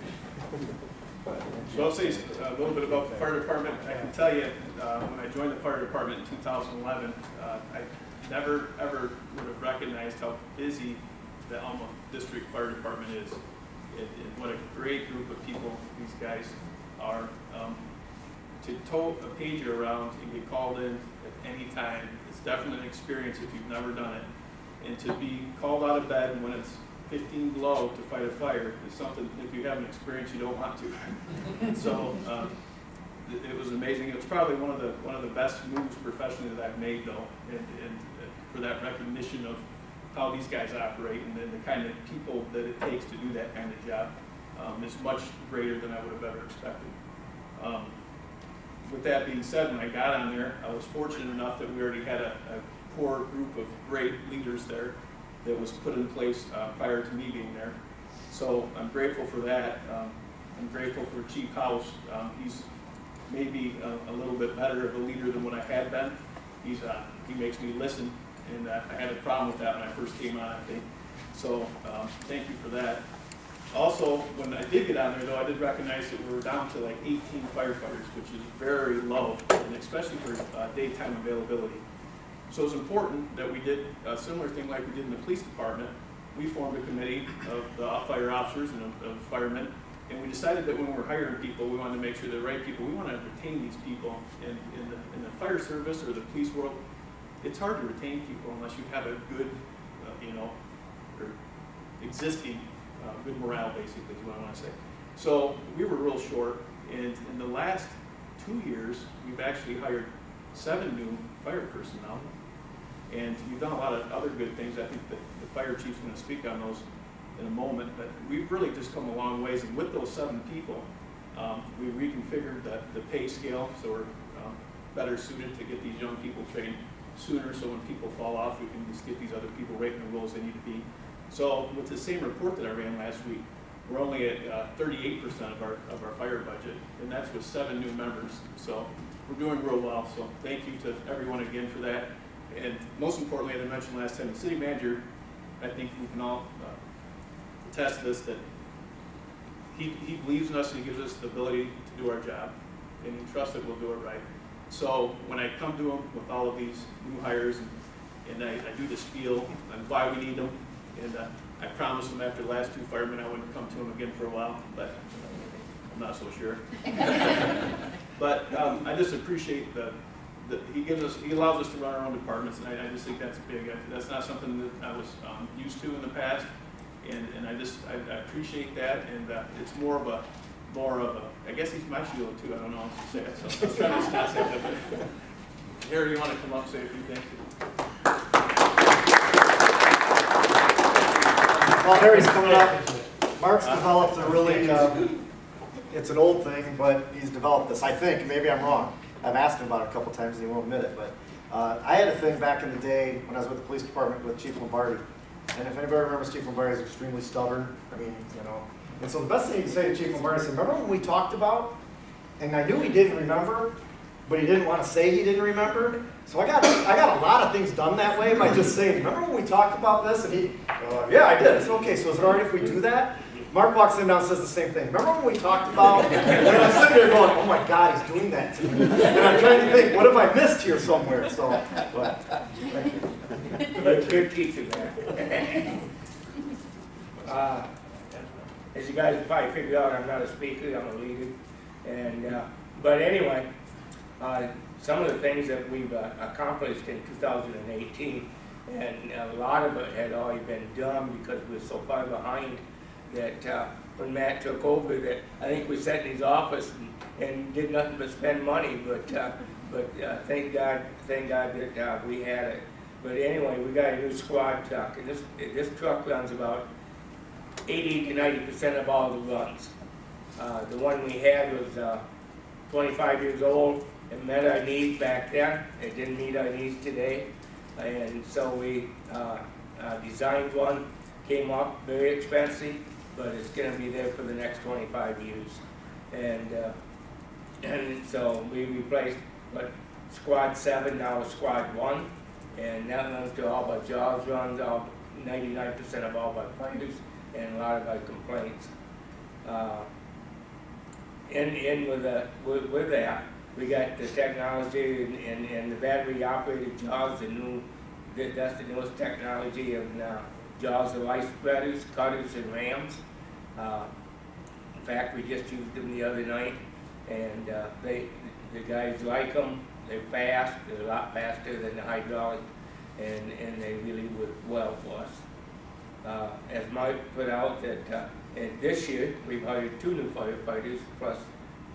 K: So I'll say a little bit about the fire department. I can tell you, when I joined the fire department in 2011, I never ever would have recognized how busy the Alma District Fire Department is. and what a great group of people these guys are. To tow a pager around and get called in at any time, it's definitely an experience if you've never done it. And to be called out of bed when it's 15 below to fight a fire is something, if you haven't experienced, you don't want to. So it was amazing. It was probably one of the best moves professionally that I've made, though, and for that recognition of how these guys operate and then the kind of people that it takes to do that kind of job is much greater than I would have ever expected. With that being said, when I got on there, I was fortunate enough that we already had a core group of great leaders there that was put in place prior to me being there. So I'm grateful for that. I'm grateful for Chief House. He's maybe a little bit better of a leader than what I had been. He makes me listen, and I had a problem with that when I first came on, I think. So thank you for that. Also, when I did get on there, though, I did recognize that we were down to like 18 firefighters, which is very low, and especially for daytime availability. So it was important that we did a similar thing like we did in the police department. We formed a committee of the fire officers and of firemen, and we decided that when we were hiring people, we wanted to make sure they're the right people. We want to retain these people. In the fire service or the police world, it's hard to retain people unless you have a good, or existing good morale, basically, is what I want to say. So we were real short, and in the last 2 years, we've actually hired 7 new fire personnel, and we've done a lot of other good things. I think that the fire chief's going to speak on those in a moment, but we've really just come a long ways, and with those 7 people, we reconfigured the pay scale, so we're better suited to get these young people trained sooner, so when people fall off, we can just get these other people right in the roles they need to be. So with the same report that I ran last week, we're only at 38% of our fire budget, and that's with 7 new members. So we're doing real well. So thank you to everyone again for that. And most importantly, as I mentioned last time, the city manager, I think we can all attest this, that he believes in us and he gives us the ability to do our job, and he trusts that we'll do it right. So when I come to him with all of these new hires and I do the spiel on why we need them, and I promised him after the last 2 firemen I wouldn't come to him again for a while, but I'm not so sure. But I just appreciate that he allows us to run our own departments, and I just think that's big. That's not something that I was used to in the past, and I appreciate that, and it's more of a, I guess he's my shield too, I don't know how to say it, so I was trying to not say that, but Harry, you want to come up and say a few things?
A: While Harry's coming up, Mark's developed a really, it's an old thing, but he's developed this, I think, maybe I'm wrong. I've asked him about it a couple times and he won't admit it, but I had a thing back in the day when I was with the police department with Chief Lombardi. And if anybody remembers, Chief Lombardi is extremely stubborn. I mean, And so the best thing you can say to Chief Lombardi is, remember when we talked about, and I knew he didn't remember, but he didn't want to say he didn't remember. So I got a lot of things done that way by just saying, remember when we talked about this? And he, yeah, I did. I said, okay, so is it all right if we do that? Mark walks in now and says the same thing. Remember when we talked about, and I'm sitting there going, oh my God, he's doing that to me. And I'm trying to think, what have I missed here somewhere? So, but, thank you.
M: Good teaching, man. As you guys probably figured out, I'm not a speaker, I'm a leader. And, but anyway, some of the things that we've accomplished in 2018, and a lot of it had already been done because we were so far behind that when Matt took over, that I think we sat in his office and did nothing but spend money. But thank God that we had it. But anyway, we got a new squad truck, and this truck runs about 80 to 90% of all the runs. The one we had was 25 years old. It met our needs back then. It didn't meet our needs today. And so we designed one, came up very expensive, but it's going to be there for the next 25 years. And so we replaced Squad 7, now is Squad 1, and that runs to all our jobs runs, 99% of all our fires, and a lot of our complaints. With that, we got the technology and the battery operated jaws, that's the newest technology of now. Jaws, the light spreaders, cutters, and rams. In fact, we just used them the other night, and the guys like them. They're fast. They're a lot faster than the hydraulic, and they really work well for us. As Mike put out, that and this year we've hired 2 new firefighters plus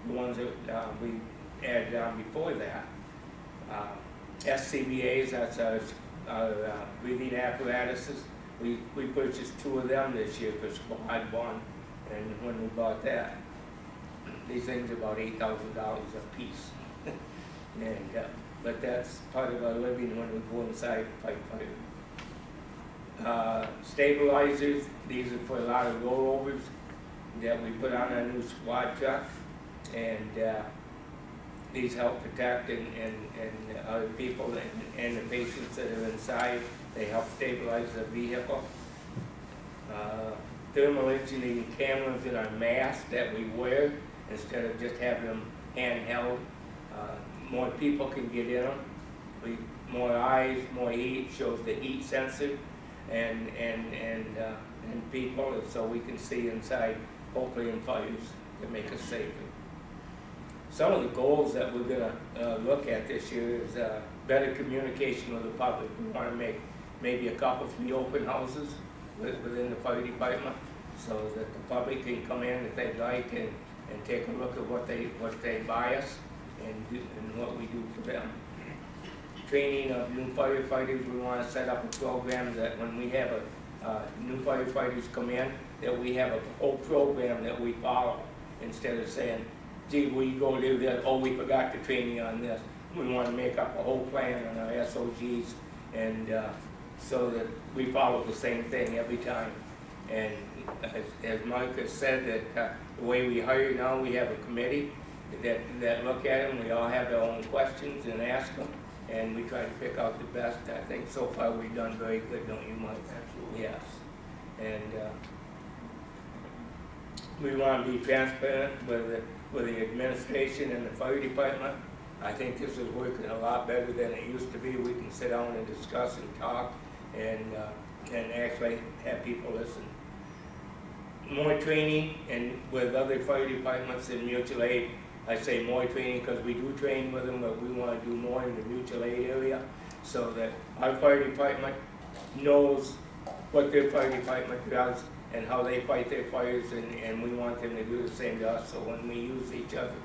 M: the ones that we added on before that. SCBA's, that's our breathing apparatuses. We purchased 2 of them this year for Squad 1, and when we bought that, these things are about $8,000 a piece. And but that's part of our living when we go inside and fight fire. Stabilizers, these are for a lot of rollovers that we put on our new squad truck, and these help protect and other people and the patients that are inside. They help stabilize the vehicle. Thermal imaging cameras in our masks that we wear instead of just having them handheld. More people can get in them. More eyes, more heat, shows the heat sensor and people, so we can see inside, hopefully in fires, to make us safer. Some of the goals that we're going to look at this year is better communication with the public. We want to make maybe a couple, 3 open houses within the fire department, so that the public can come in if they'd like and take a look at what they buy us and what we do for them. Training of new firefighters, we want to set up a program that when we have new firefighters come in, that we have a whole program that we follow, instead of saying, gee, we go do this, oh, we forgot to train you on this. We want to make up a whole plan on our SOGs, and so that we follow the same thing every time. And as Mike has said, that the way we hire now, we have a committee that look at them. We all have their own questions and ask them, and we try to pick out the best. I think so far we've done very good, don't you, Mike? Absolutely. Yes. And we want to be transparent with the administration and the fire department. I think this is working a lot better than it used to be. We can sit down and discuss and talk and actually have people listen. More training and with other fire departments in mutual aid. I say more training because we do train with them, but we want to do more in the mutual aid area so that our fire department knows what their fire department does and how they fight their fires, and we want them to do the same to us. So when we use each other,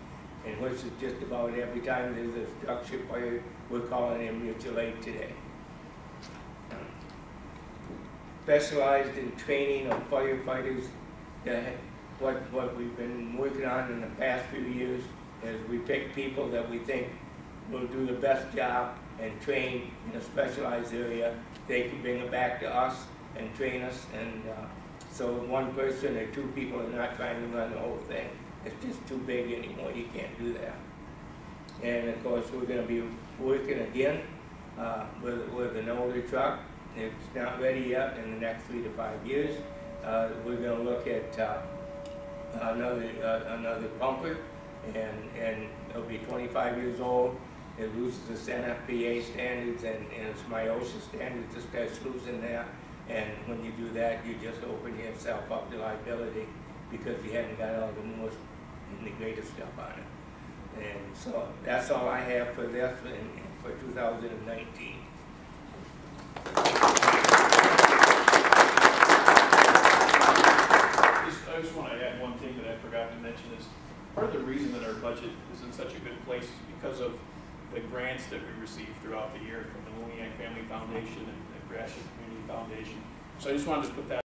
M: and which is just about every time there's a structure fire, we're calling in mutual aid today. Specialized in training of firefighters. What we've been working on in the past few years is we pick people that we think will do the best job and train in a specialized area. They can bring it back to us and train us, and so 1 person or 2 people are not trying to run the whole thing. It's just too big anymore. You can't do that. And of course, we're going to be working again with an older truck. It's not ready yet. In the next 3 to 5 years, we're going to look at another bumper, and it'll be 25 years old. It loses its NFPA standards and its MIOSHA standards. It starts losing that, and when you do that, you just open yourself up to liability because you haven't got all the newest and the greatest stuff on it. And so that's all I have for this for 2019.
K: I just want to add one thing that I forgot to mention is part of the reason that our budget is in such a good place is because of the grants that we receive throughout the year from the Woniak Family Foundation and the Gratiot Community Foundation. So I just wanted to put that